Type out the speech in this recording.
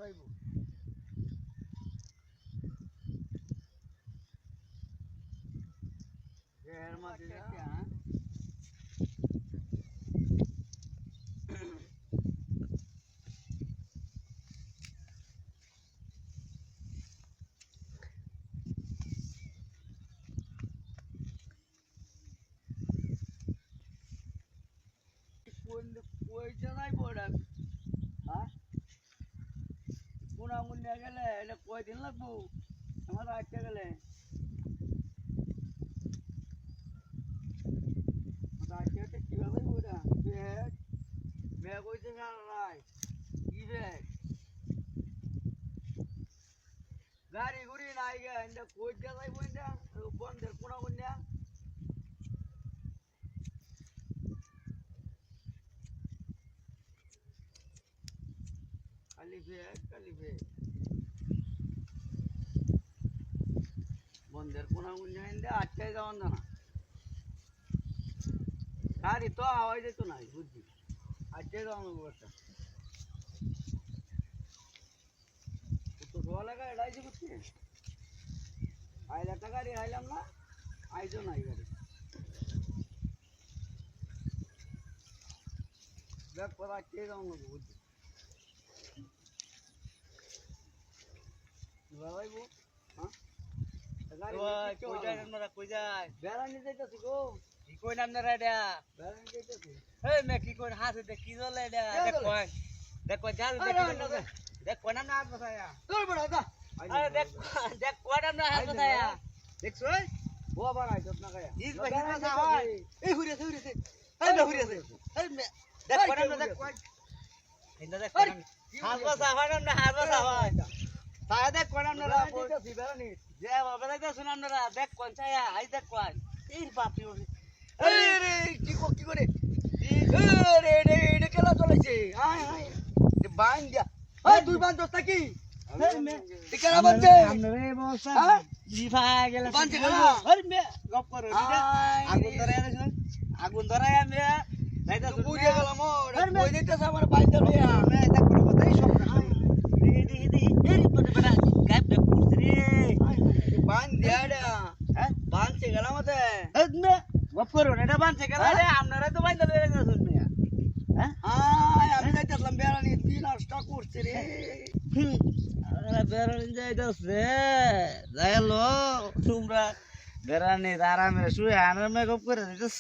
ধরাইব এর মাঝে কই জানাই বড়া হ্যাঁ কোনা মুন্না গেলে এটা কয়দিন লাগবো আমার আটটা গেলে আটটা কিভাবে ওটা ব্যাগ ব্যাগ হইতে নাই কি ব্যাগ গাড়ি ঘুরি নাই গে এটা কই যাইব এটা বন্ধের কোনা মুন্না খালি ব্যাগ বন্ধের কোনা মুন্না এটা আটটায় যাওয়ান না গাড়ি তো আওয়াজ যেত নাই বুঝছি আটটায় যাওয়ানো ব্যবস্থা তো ধোয়া লাগা এটাই যে বুঝছি আইলে একটা গাড়ি আইলাম না আইজো নাই গাড়ি ব্যাগ পর আটটায় যাওয়ানো বুঝছি বাবাইবো হ্যাঁ কই যায় আমরা কই যায় বেড়ানি যাইতাছি গো কি কই নাম না রাডা বেড়ানি যাইতাছি এই মে কি কই হাতে দে কি জলে এটা দেখ কই যা দেখ কই নাম না হাত বসায়া তোর বড় দা আরে দেখ কই নাম না হাত বসায়া দেখছ ও আবার আইছত না গায়া ইস ভাই না হয় এই হুরিছে এই না হুরিছে এই দেখ কই নাম না দেখ কই ইন্দা দেখ হাত বসা হয় না হাত বসা হয় তাই দেখ কই নাম না যাইতাছি বেড়ানি যে বাবা দাদা শুনাম না দেখ কোন ছায়া আই দেখ কোন এই বাপি আরে রে কি করে রে রে রে কেলা চলেছে আয় আয় এ বান দিয়া এই তুই বান দস্তা কি মে টিকারা বানছে আমরে বসা জিফা গেল বানছে কেলা আরে মে গপ করো আগুন ধরায় আমি যাইতা বুঝে গেলাম ওর কই দিতেছ আমার বাইন ধরে আমি দেখ করব তাই সব দি এরি পড়ে বড়া গায়ব গায়ব করছে রে বান দিয়াড়া হ্যাঁ বানছে গেলাম মতে মে গপ করো এটা বানছে গেলা রে আপনারা তো বাইন ধরে গেছেন মিয়া হ্যাঁ আমি যাইতাম বেড়ানি 3 টা করছে রে আরে বেড়ানি যাইতাছে যাইলো তোমরা বেড়ানি আরামে শুয়ে আরামে গপ করে দিতেছ